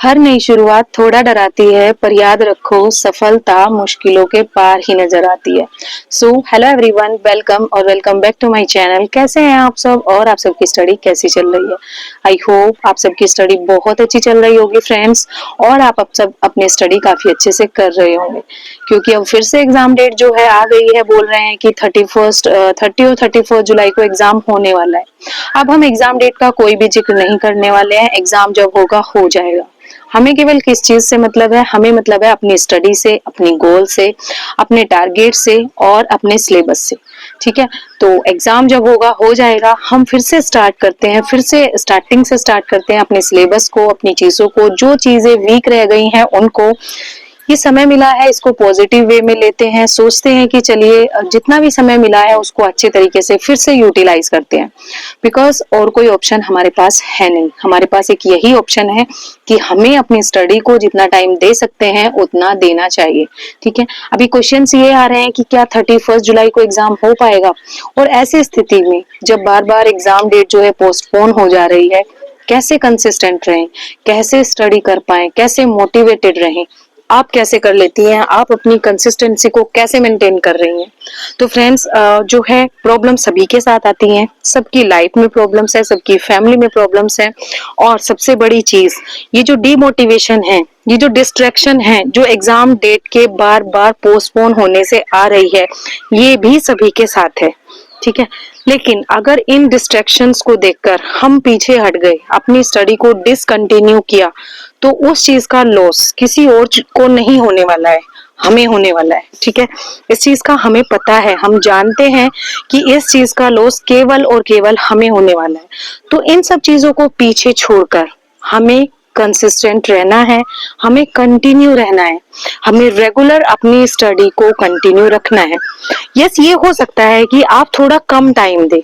हर नई शुरुआत थोड़ा डराती है, पर याद रखो सफलता मुश्किलों के पार ही नजर आती है। सो हेलो एवरीवन, वेलकम और welcome back to my channel. कैसे हैं आप सब और आप सबकी स्टडी कैसी चल रही है? आई होप आप सबकी स्टडी बहुत अच्छी चल रही होगी फ्रेंड्स, और आप अब सब अपनी स्टडी काफी अच्छे से कर रहे होंगे, क्योंकि अब फिर से एग्जाम डेट जो है आ गई है। बोल रहे हैं कि 30 और 31 जुलाई को एग्जाम होने वाला है। अब हम एग्जाम डेट का कोई भी जिक्र नहीं करने वाले हैं, एग्जाम जब होगा हो जाएगा। हमें केवल किस चीज से मतलब है? हमें मतलब है अपनी स्टडी से, अपनी गोल से, अपने टारगेट से और अपने सिलेबस से। ठीक है, तो एग्जाम जब होगा हो जाएगा। हम फिर से स्टार्ट करते हैं, फिर से स्टार्टिंग से स्टार्ट करते हैं अपने सिलेबस को, अपनी चीजों को, जो चीजें वीक रह गई हैं उनको। ये समय मिला है, इसको पॉजिटिव वे में लेते हैं, सोचते हैं कि चलिए जितना भी समय मिला है उसको अच्छे तरीके से फिर से यूटिलाइज करते हैं। बिकॉज और कोई ऑप्शन हमारे पास है नहीं, हमारे पास एक यही ऑप्शन है कि हमें अपनी स्टडी को जितना टाइम दे सकते हैं उतना देना चाहिए। ठीक है, अभी क्वेश्चंस ये आ रहे हैं कि क्या 31 जुलाई को एग्जाम हो पाएगा, और ऐसी स्थिति में जब बार बार एग्जाम डेट जो है पोस्टपोन हो जा रही है, कैसे कंसिस्टेंट रहें, कैसे स्टडी कर पाए, कैसे मोटिवेटेड रहें, आप कैसे कर लेती हैं, आप अपनी कंसिस्टेंसी को कैसे मेंटेन कर रही हैं? तो फ्रेंड्स, जो है प्रॉब्लम सभी के साथ आती हैं, सबकी लाइफ में प्रॉब्लम्स है, सबकी फैमिली में प्रॉब्लम्स है। और सबसे बड़ी चीज, ये जो डिमोटिवेशन है, ये जो डिस्ट्रैक्शन है, जो एग्जाम डेट के बार बार पोस्टपोन होने से आ रही है, ये भी सभी के साथ है। ठीक है, लेकिन अगर इन डिस्ट्रैक्शंस को देखकर हम पीछे हट गए, अपनी स्टडी को डिसकंटिन्यू किया, तो उस चीज का लॉस किसी और को नहीं होने वाला है, हमें होने वाला है। ठीक है, इस चीज का हमें पता है, हम जानते हैं कि इस चीज का लॉस केवल और केवल हमें होने वाला है। तो इन सब चीजों को पीछे छोड़कर हमें कंसिस्टेंट रहना है, हमें कंटिन्यू रहना है, हमें रेगुलर अपनी स्टडी को कंटिन्यू रखना है। यस, ये हो सकता है कि आप थोड़ा कम टाइम दें,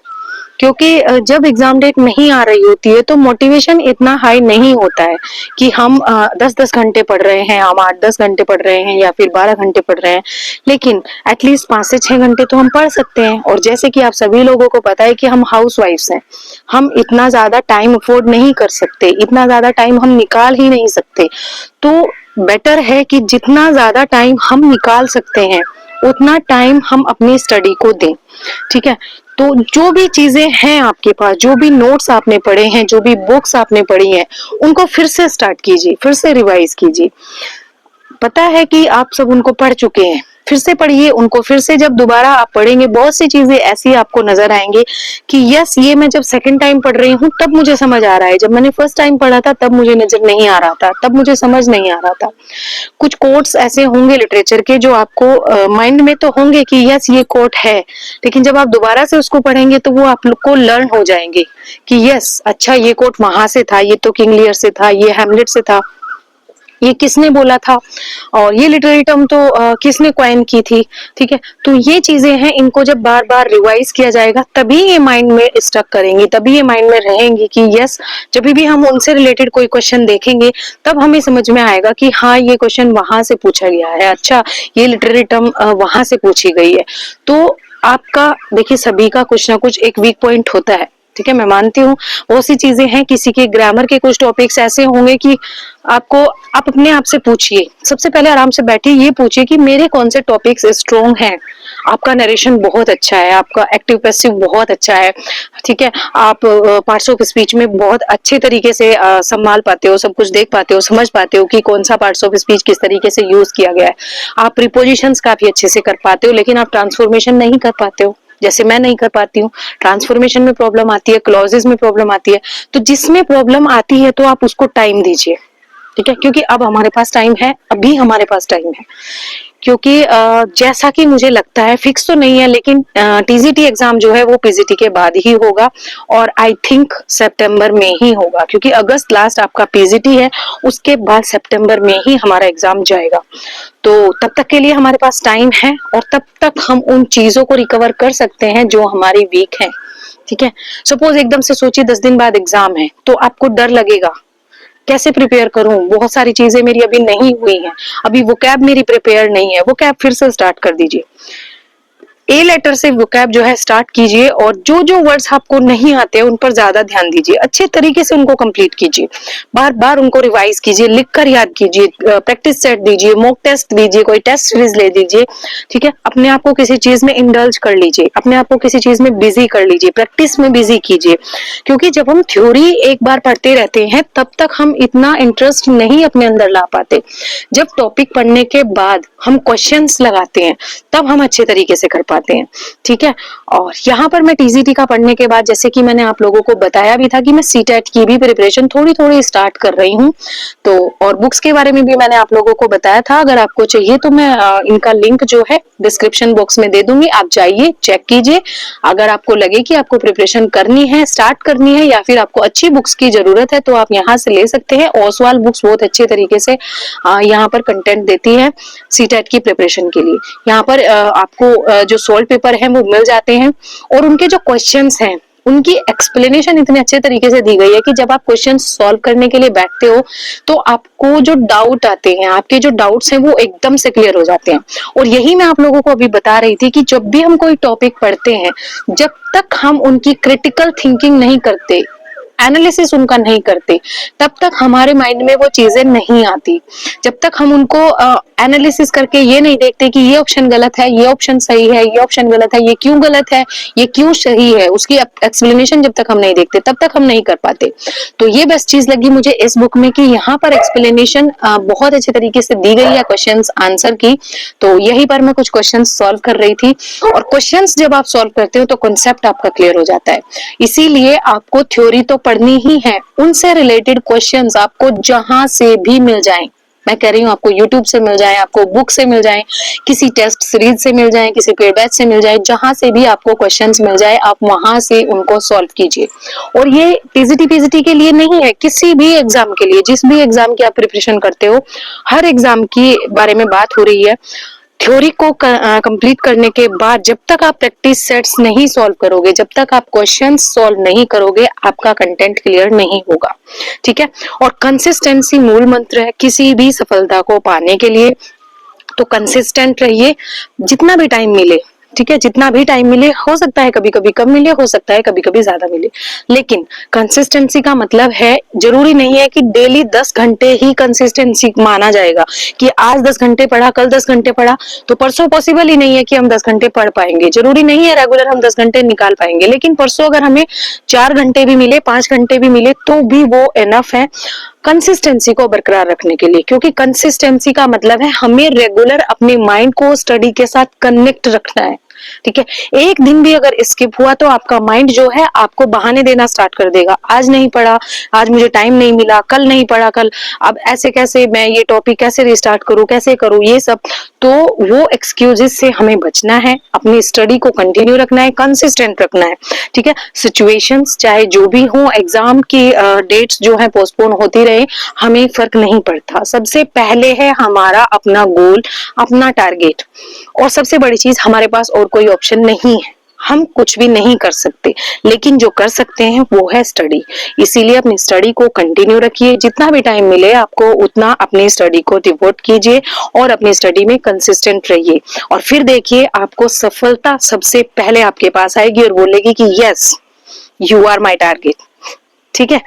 क्योंकि जब एग्जाम डेट नहीं आ रही होती है तो मोटिवेशन इतना हाई नहीं होता है कि हम 10-10 घंटे पढ़ रहे हैं, हम 8-10 घंटे पढ़ रहे हैं या फिर 12 घंटे पढ़ रहे हैं। लेकिन एटलीस्ट 5 से 6 घंटे तो हम पढ़ सकते हैं। और जैसे कि आप सभी लोगों को पता है कि हम हाउस वाइफ्स हैं, हम इतना ज्यादा टाइम अफोर्ड नहीं कर सकते, इतना ज्यादा टाइम हम निकाल ही नहीं सकते। तो बेटर है कि जितना ज्यादा टाइम हम निकाल सकते हैं उतना टाइम हम अपनी स्टडी को दें। ठीक है, तो जो भी चीजें हैं आपके पास, जो भी नोट्स आपने पढ़े हैं, जो भी बुक्स आपने पढ़ी हैं, उनको फिर से स्टार्ट कीजिए, फिर से रिवाइज कीजिए। पता है कि आप सब उनको पढ़ चुके हैं, फिर से पढ़िए उनको। फिर से जब दोबारा आप पढ़ेंगे, बहुत सी चीजें ऐसी आपको नजर आएंगी कि यस, ये मैं जब सेकंड टाइम पढ़ रही हूँ तब मुझे समझ आ रहा है, जब मैंने फर्स्ट टाइम पढ़ा था तब मुझे नजर नहीं आ रहा था, तब मुझे समझ नहीं आ रहा था। कुछ कोट्स ऐसे होंगे लिटरेचर के जो आपको माइंड में तो होंगे कि यस ये कोट है, लेकिन जब आप दोबारा से उसको पढ़ेंगे तो वो आप लोग को लर्न हो जाएंगे कि यस, अच्छा ये कोट वहां से था, ये तो किंग लियर से था, ये हैमलेट से था, ये किसने बोला था, और ये लिटरेरी टर्म तो किसने कॉइन की थी। ठीक है, तो ये चीजें हैं, इनको जब बार बार रिवाइज किया जाएगा तभी ये माइंड में स्टक करेंगी, तभी ये माइंड में रहेंगी कि यस, जब भी हम उनसे रिलेटेड कोई क्वेश्चन देखेंगे तब हमें समझ में आएगा कि हाँ, ये क्वेश्चन वहां से पूछा गया है, अच्छा ये लिटरेरी टर्म वहां से पूछी गई है। तो आपका देखिए, सभी का कुछ ना कुछ एक वीक पॉइंट होता है। ठीक है, मैं मानती हूँ बहुत सी चीजें हैं, किसी के ग्रामर के कुछ टॉपिक्स ऐसे होंगे कि आप अपने आप से पूछिए, सबसे पहले आराम से बैठिए, ये पूछिए कि मेरे कौन से टॉपिक्स स्ट्रॉन्ग हैं। आपका नरेशन बहुत अच्छा है, आपका एक्टिव पैसिव बहुत अच्छा है। ठीक है, आप पार्ट्स ऑफ स्पीच में बहुत अच्छे तरीके से संभाल पाते हो, सब कुछ देख पाते हो, समझ पाते हो कि कौन सा पार्ट्स ऑफ स्पीच किस तरीके से यूज किया गया है। आप प्रीपोजिशंस काफी अच्छे से कर पाते हो, लेकिन आप ट्रांसफॉर्मेशन नहीं कर पाते हो, जैसे मैं नहीं कर पाती हूँ। ट्रांसफॉर्मेशन में प्रॉब्लम आती है, क्लॉजेस में प्रॉब्लम आती है। तो जिसमें प्रॉब्लम आती है तो आप उसको टाइम दीजिए। ठीक है, क्योंकि अब हमारे पास टाइम है, अभी हमारे पास टाइम है। क्योंकि जैसा कि मुझे लगता है, फिक्स तो नहीं है, लेकिन टीजीटी एग्जाम जो है वो पीजीटी के बाद ही होगा, और आई थिंक सितंबर में ही होगा, क्योंकि अगस्त लास्ट आपका पीजीटी है, उसके बाद सितंबर में ही हमारा एग्जाम जाएगा। तो तब तक के लिए हमारे पास टाइम है, और तब तक हम उन चीजों को रिकवर कर सकते हैं जो हमारी वीक है। ठीक है, सपोज एकदम से सोचिए 10 दिन बाद एग्जाम है, तो आपको डर लगेगा, कैसे प्रिपेयर करूं, बहुत सारी चीजें मेरी अभी नहीं हुई हैं, अभी वो कैब मेरी प्रिपेयर नहीं है। वो कैब फिर से स्टार्ट कर दीजिए। ए लेटर से वोकैब जो है स्टार्ट कीजिए और जो जो वर्ड्स आपको नहीं आते उन पर ज्यादा ध्यान दीजिए, अच्छे तरीके से उनको कंप्लीट कीजिए, बार बार उनको रिवाइज कीजिए, लिखकर याद कीजिए, प्रैक्टिस सेट दीजिए, मॉक टेस्ट दीजिए, कोई टेस्ट सीरीज ले दीजिए। ठीक है, अपने आप को किसी चीज में इंडल्ज कर लीजिए, अपने आप को किसी चीज में बिजी कर लीजिए, प्रैक्टिस में बिजी कीजिए। क्योंकि जब हम थ्योरी एक बार पढ़ते रहते हैं तब तक हम इतना इंटरेस्ट नहीं अपने अंदर ला पाते। जब टॉपिक पढ़ने के बाद हम क्वेश्चंस लगाते हैं तब हम अच्छे तरीके से कर पाते हैं। ठीक है, और यहाँ पर मैं टीजीटी का पढ़ने के बाद, जैसे कि मैंने आप लोगों को बताया भी था कि मैं सीटेट की भी प्रिपरेशन थोड़ी थोड़ी स्टार्ट कर रही हूँ। तो और बुक्स के बारे में भी मैंने आप लोगों को बताया था, अगर आपको चाहिए तो मैं इनका लिंक जो है डिस्क्रिप्शन बॉक्स में दे दूंगी, आप जाइए चेक कीजिए। अगर आपको लगे कि आपको प्रिपरेशन करनी है, स्टार्ट करनी है, या फिर आपको अच्छी बुक्स की जरूरत है तो आप यहाँ से ले सकते हैं। ओसवाल बुक्स बहुत अच्छे तरीके से यहाँ पर कंटेंट देती है सीटेट की प्रिपरेशन के लिए। यहाँ पर आपको जो सॉल्व पेपर है वो मिल जाते हैं और उनके जो क्वेश्चंस हैं उनकी एक्सप्लेनेशन इतने अच्छे तरीके से दी गई है कि जब आप क्वेश्चन सॉल्व करने के लिए बैठते हो तो आपको जो डाउट आते हैं, आपके जो डाउट्स हैं वो एकदम से क्लियर हो जाते हैं। और यही मैं आप लोगों को अभी बता रही थी कि जब भी हम कोई टॉपिक पढ़ते हैं, जब तक हम उनकी क्रिटिकल थिंकिंग नहीं करते, एनालिसिस उनका नहीं करते, तब तक हमारे माइंड में वो चीजें नहीं आती। जब तक हम उनको एनालिसिस करके ये नहीं देखते कि ये ऑप्शन गलत है, ये ऑप्शन सही है, ये ऑप्शन गलत है, ये क्यों गलत है, ये क्यों सही है, उसकी एक्सप्लेनेशन जब तक हम नहीं देखते तब तक हम नहीं कर पाते। तो ये बेस्ट चीज लगी मुझे इस बुक में कि यहाँ पर एक्सप्लेनेशन बहुत अच्छे तरीके से दी गई है क्वेश्चंस आंसर की। तो यही पर मैं कुछ क्वेश्चंस सॉल्व कर रही थी और क्वेश्चंस जब आप सॉल्व करते हो तो कॉन्सेप्ट आपका क्लियर हो जाता है। इसीलिए आपको थ्योरी तो पढ़नी ही है, उनसे रिलेटेड क्वेश्चंस आपको जहां से भी मिल जाएं, मैं कह रही हूँ आपको YouTube से मिल जाए, आपको बुक से मिल जाए, किसी टेस्ट सीरीज से मिल जाए, किसी पेड बैच से मिल जाए, जहां से भी आपको क्वेश्चंस मिल जाए आप वहां से उनको सॉल्व कीजिए। और ये टीजीटी पीजीटी के लिए नहीं है, किसी भी एग्जाम के लिए, जिस भी एग्जाम की आप प्रिपरेशन करते हो, हर एग्जाम की बारे में बात हो रही है। थ्योरी को कंप्लीट करने के बाद जब तक आप प्रैक्टिस सेट्स नहीं सॉल्व करोगे, जब तक आप क्वेश्चंस सॉल्व नहीं करोगे, आपका कंटेंट क्लियर नहीं होगा। ठीक है, और कंसिस्टेंसी मूल मंत्र है किसी भी सफलता को पाने के लिए। तो कंसिस्टेंट रहिए जितना भी टाइम मिले। ठीक है, जितना भी टाइम मिले, हो सकता है कभी कभी कम मिले, हो सकता है कभी कभी ज्यादा मिले, लेकिन कंसिस्टेंसी का मतलब है जरूरी नहीं है कि डेली 10 घंटे ही कंसिस्टेंसी माना जाएगा कि आज 10 घंटे पढ़ा, कल 10 घंटे पढ़ा, तो परसों पॉसिबल ही नहीं है कि हम 10 घंटे पढ़ पाएंगे। जरूरी नहीं है रेगुलर हम 10 घंटे निकाल पाएंगे, लेकिन परसों अगर हमें 4 घंटे भी मिले, 5 घंटे भी मिले तो भी वो एनफ है कंसिस्टेंसी को बरकरार रखने के लिए। क्योंकि कंसिस्टेंसी का मतलब है हमें रेगुलर अपने माइंड को स्टडी के साथ कनेक्ट रखना है। ठीक है, एक दिन भी अगर स्किप हुआ तो आपका माइंड जो है आपको बहाने देना स्टार्ट कर देगा, आज नहीं पढ़ा, आज मुझे टाइम नहीं मिला, कल नहीं पढ़ा, कल अब ऐसे कैसे मैं ये टॉपिक कैसे रिस्टार्ट करूं, कैसे करूं, ये सब। तो वो एक्सक्यूजेस से हमें बचना है, अपनी स्टडी को कंटिन्यू रखना है, कंसिस्टेंट रखना है। ठीक है, सिचुएशंस चाहे जो भी हो, एग्जाम की डेट्स जो है पोस्टपोन होती रहे, हमें फर्क नहीं पड़ता। सबसे पहले है हमारा अपना गोल, अपना टारगेट, और सबसे बड़ी चीज हमारे पास और कोई ऑप्शन नहीं है, हम कुछ भी नहीं कर सकते, लेकिन जो कर सकते हैं वो है स्टडी। इसीलिए अपनी स्टडी को कंटिन्यू रखिए, जितना भी टाइम मिले आपको उतना अपनी स्टडी को डिवोट कीजिए और अपनी स्टडी में कंसिस्टेंट रहिए। और फिर देखिए आपको सफलता सबसे पहले आपके पास आएगी और बोलेगी कि yes, you are my target. ठीक है,